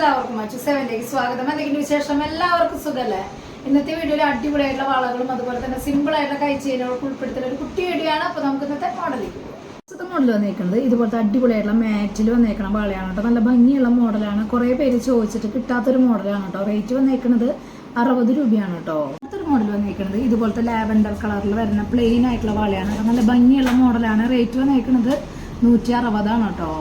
എല്ലാവർക്കും അച്ചു7ലേക്ക് സ്വാഗതം. എന്തെങ്കിലും വിശേഷം? എല്ലാവർക്കും സുഖല്ലേ? ഇന്നത്തെ വീഡിയോയിൽ അടിപൊളിയായിട്ടുള്ള വളകളും അതുപോലെ തന്നെ സിമ്പിൾ ആയിട്ടുള്ള കൈച്ചേനുകൾക്ക് ഉൾപ്പെടുത്തുന്ന ഒരു കുട്ടി വീഡിയോ ആണ്. അപ്പോൾ നമുക്ക് ഇന്നത്തെ മോഡലിലേക്ക് പോകാം. മോഡൽ വന്നേക്കുന്നത് ഇതുപോലത്തെ അടിപൊളിയായിട്ടുള്ള മാറ്റിൽ വന്നേക്കണ വളയാണ് കേട്ടോ. നല്ല ഭംഗിയുള്ള മോഡലാണ്. കുറേ പേര് ചോദിച്ചിട്ട് കിട്ടാത്തൊരു മോഡലാണ് കേട്ടോ. റേറ്റ് വന്നേക്കുന്നത് 60 രൂപയാണ് കേട്ടോ. അടുത്തൊരു മോഡൽ വന്നേക്കുന്നത് ഇതുപോലത്തെ ലാവൻഡർ കളറിൽ വരുന്ന പ്ലെയിൻ ആയിട്ടുള്ള വളയാണ് കേട്ടോ. നല്ല ഭംഗിയുള്ള മോഡലാണ്. റേറ്റ് വന്നേക്കുന്നത് 160 കേട്ടോ.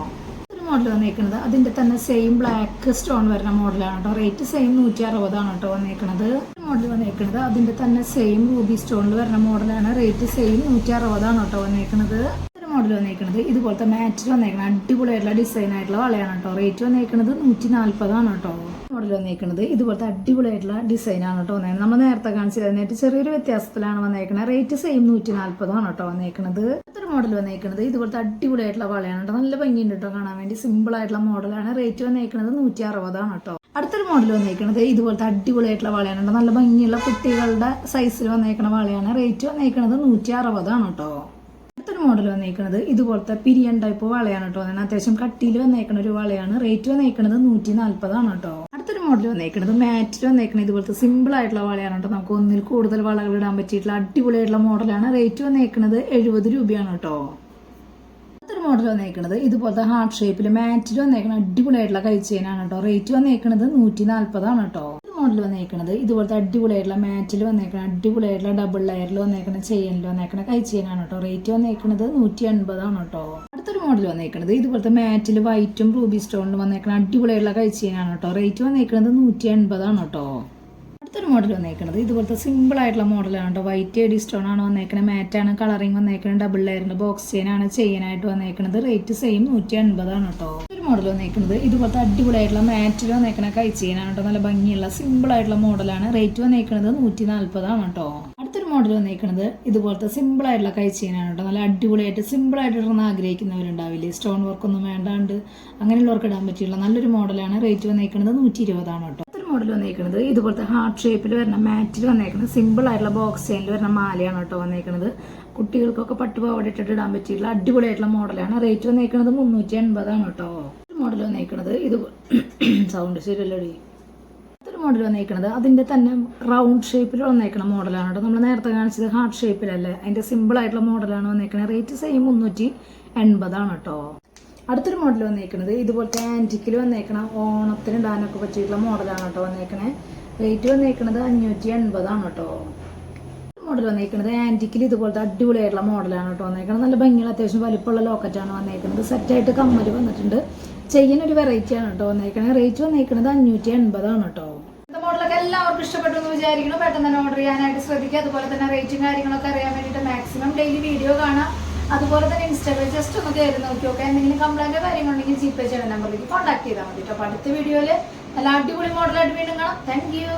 മോഡൽ വന്നേക്കുന്നത് അതിന്റെ തന്നെ സെയിം ബ്ലാക്ക് സ്റ്റോൺ വരുന്ന മോഡലാണ് കേട്ടോ. റേറ്റ് സെയിം 160 കേട്ടോ വന്നേക്കുന്നത്. മോഡൽ വന്നേക്കുന്നത് അതിന്റെ തന്നെ സെയിം റൂബി സ്റ്റോണിൽ വരുന്ന മോഡലാണ്. റേറ്റ് സെയിം 160 കേട്ടോ വന്നേക്കുന്നത്. മോഡൽ വന്നേക്കുന്നത് ഇതുപോലത്തെ മാറ്റിൽ വന്നേക്കുന്നത് അടിപൊളിയായിട്ടുള്ള ഡിസൈൻ ആയിട്ടുള്ള വളയാണ് കേട്ടോ. റേറ്റ് വന്നേക്കുന്നത് 140 കേട്ടോ. മോഡൽ വന്നേക്കുന്നത് ഇതുപോലത്തെ അടിപൊളിയായിട്ടുള്ള ഡിസൈൻ ആണ് കേട്ടോ വന്നേക്കുന്നത്. നമ്മൾ നേരത്തെ കാണിച്ചതിനായിട്ട് ചെറിയൊരു വ്യത്യാസത്തിലാണ് വന്നേക്കുന്നത്. റേറ്റ് സെയിം 140 കേട്ടോ വന്നേക്കുന്നത്. അടുത്തൊരു മോഡൽ വന്നേക്കുന്നത് ഇതുപോലത്തെ അടിപൊളിയായിട്ടുള്ള വളയാണ് കേട്ടോ. നല്ല ഭംഗിയുണ്ട് കേട്ടോ കാണാൻ വേണ്ടി. സിമ്പിൾ ആയിട്ടുള്ള മോഡലാണ്. റേറ്റ് വന്നേക്കുന്നത് 160 കേട്ടോ. അടുത്തൊരു മോഡൽ വന്നേക്കുന്നത് ഇതുപോലത്തെ അടിപൊളിയായിട്ടുള്ള വളയാണ് കേട്ടോ. നല്ല ഭംഗിയുള്ള കുട്ടികളുടെ സൈസിൽ വന്നേക്കുന്ന വളയാണ്. റേറ്റ് വന്നേക്കുന്നത് 160 കേട്ടോ. അടുത്തൊരു മോഡൽ വന്നേക്കുന്നത് ഇതുപോലത്തെ പിരിയൻ ടൈപ്പ് വളയാണ് കേട്ടോ. അത്യാവശ്യം കട്ടിയിൽ വന്നേക്കുന്ന ഒരു വളയാണ്. റേറ്റ് വന്നേക്കുന്നത് 140 കേട്ടോ. അടുത്തൊരു മോഡൽ വന്നേക്കുന്നത് മാറ്റിൽ വന്നേക്കുന്നത് ഇതുപോലത്തെ സിമ്പിൾ ആയിട്ടുള്ള വളയാണ് കേട്ടോ. നമുക്ക് ഒന്നിൽ കൂടുതൽ വളകൾ ഇടാൻ പറ്റിയിട്ടുള്ള അടിപൊളിയായിട്ടുള്ള മോഡലാണ്. റേറ്റ് വന്നേക്കുന്നത് 70 രൂപയാണ് കേട്ടോ. അടുത്തൊരു മോഡൽ വന്നേക്കുന്നത് ഇതുപോലത്തെ ഹാർട്ട് ഷേപ്പിൽ മാറ്റിൽ വന്നേക്കുന്ന അടിപൊളിയായിട്ടുള്ള കൈച്ചെയിനാണ് കേട്ടോ. റേറ്റ് വന്നേക്കുന്നത് 140 കേട്ടോ. മോഡൽ വന്നേക്കുന്നത് ഇതുപോലത്തെ അടിപൊളിയായിട്ടുള്ള മാറ്റിൽ വന്നേക്കുന്ന അടിപൊളിയായിട്ടുള്ള ഡബിൾ ലെയറിൽ വന്നേക്കുന്ന ചെയിനിൽ വന്നേക്കുന്ന കൈച്ചെയിനാണ് കേട്ടോ. റേറ്റ് വന്നേക്കുന്നത് 180 കേട്ടോ. അടുത്തൊരു മോഡൽ വന്നേക്കുന്നത് ഇതുപോലത്തെ മാറ്റിൽ വൈറ്റും റൂബി സ്റ്റോണിലും വന്നേക്കുന്ന അടിപൊളിയായിട്ടുള്ള കൈച്ചെയിനാണ് കേട്ടോ. റേറ്റ് വന്നേക്കുന്നത് 180 കേട്ടോ. അടുത്തൊരു മോഡൽ വന്നേക്കുന്നത് ഇതുപോലത്തെ സിമ്പിൾ ആയിട്ടുള്ള മോഡലാണ് കേട്ടോ. വൈറ്റ് എഡി സ്റ്റോൺ ആണ് വന്നേക്കുന്നത്. മാറ്റാണ് കളറിങ് വന്നേക്കുന്നത്. ഡബിൾ ലെയറിന്റെ ബോക്സ് ചെയിനാണ് ചെയിനായിട്ട് വന്നേക്കുന്നത്. റേറ്റ് സെയിം 180 കേട്ടോ. ഒരു മോഡൽ വന്നേക്കുന്നത് ഇതുപോലത്തെ അടിപൊളിയായിട്ടുള്ള മാറ്റിൽ വന്നേക്കുന്ന കൈ ചെയിനാണ് കേട്ടോ. നല്ല ഭംഗിയുള്ള സിമ്പിൾ ആയിട്ടുള്ള മോഡലാണ്. റേറ്റ് വന്നേക്കുന്നത് 140 കേട്ടോ. അടുത്തൊരു മോഡൽ വന്നേക്കുന്നത് ഇതുപോലത്തെ സിമ്പിൾ ആയിട്ടുള്ള കൈ ചെയിനാണ് കേട്ടോ. നല്ല അടിപൊളിയായിട്ട് സിമ്പിൾ ആയിട്ട് ഇടണമെന്ന് ആഗ്രഹിക്കുന്നവരുണ്ടാവില്ലേ, സ്റ്റോൺ വർക്ക് ഒന്നും വേണ്ടാണ്ട് അങ്ങനെയുള്ളവർക്ക് ഇടാൻ പറ്റിയുള്ള നല്ലൊരു മോഡലാണ്. റേറ്റ് വന്നേക്കുന്നത് 120 കേട്ടോ. മോഡൽ വന്നേക്കുന്നത് ഇതുപോലത്തെ ഹാർട്ട് ഷേപ്പിൽ വരുന്ന മാറ്റിൽ വന്നേക്കുന്നത് സിമ്പിൾ ആയിട്ടുള്ള ബോക്സ് ചെയിനിൽ വരുന്ന മാലയാണ് കേട്ടോ വന്നേക്കുന്നത്. കുട്ടികൾക്കൊക്കെ പട്ടുപാവാട ഇട്ടിട്ട് ഇടാൻ പറ്റിയിട്ടുള്ള അടിപൊളിയായിട്ടുള്ള മോഡലാണ്. റേറ്റ് വന്നേക്കുന്നത് 380 കേട്ടോ. മോഡൽ വന്നേക്കുന്നത് ഇത് സൗണ്ട് ശരിയല്ലടി. ഒരു മോഡൽ വന്നേക്കുന്നത് അതിന്റെ തന്നെ റൗണ്ട് ഷേപ്പിൽ വന്നേക്കുന്ന മോഡലാണ് കേട്ടോ. നമ്മൾ നേരത്തെ കാണിച്ചത് ഹാർട്ട് ഷേപ്പിലല്ലേ, അതിന്റെ സിമ്പിൾ ആയിട്ടുള്ള മോഡലാണ് വന്നേക്കുന്നത്. റേറ്റ് സെയിം 380 കേട്ടോ. അടുത്തൊരു മോഡൽ വന്നേക്കുന്നത് ഇതുപോലത്തെ ആന്റിക്കിൽ വന്നേക്കണം ഓണത്തിന് ഇടാനൊക്കെ പറ്റിയിട്ടുള്ള മോഡലാണ് കേട്ടോ വന്നേക്കണേ. റേറ്റ് വന്നേക്കുന്നത് 580 കേട്ടോ. മോഡൽ വന്നേക്കുന്നത് ആന്റിക്കിൽ ഇതുപോലത്തെ അടിപൊളിയായിട്ടുള്ള മോഡലാണ് കേട്ടോ വന്നേക്കുന്നത്. നല്ല ഭംഗിയുള്ള അത്യാവശ്യം വലിപ്പമുള്ള ലോക്കറ്റാണ് വന്നേക്കുന്നത്. സെറ്റായിട്ട് കമ്മൽ വന്നിട്ടുണ്ട്. ചെയ്യുന്നൊരു വെറൈറ്റിയാണ് കേട്ടോ വന്നേക്കുന്നത്. റേറ്റ് വന്നേക്കുന്നത് 580 കേട്ടോ. ഇന്നത്തെ മോഡലൊക്കെ എല്ലാവർക്കും ഇഷ്ടപ്പെട്ടു എന്ന് വിചാരിക്കുന്നു. പെട്ടെന്ന് തന്നെ ഓർഡർ ചെയ്യാനായിട്ട് ശ്രദ്ധിക്കുക. അതുപോലെ തന്നെ റേറ്റും കാര്യങ്ങളൊക്കെ അറിയാൻ വേണ്ടിയിട്ട് മാക്സിമം ഡെയിലി വീഡിയോ കാണാം. അതുപോലെ തന്നെ ഇൻസ്റ്റാഗ്രാമിൽ ജസ്റ്റ് ഒന്ന് കയറി നോക്കി നോക്കുക. എന്തെങ്കിലും കംപ്ലൈൻറ്റോ കാര്യങ്ങളുണ്ടെങ്കിൽ ജിപേ ചെയ്യുന്ന നമ്പറിലേക്ക് കോൺടാക്ട് ചെയ്താൽ മതി കേട്ടോ. അപ്പോൾ അടുത്ത വീഡിയോയിൽ നല്ല അടിപൊളി മോഡലായിട്ട് വീണ്ടും കാണാം. Thank you.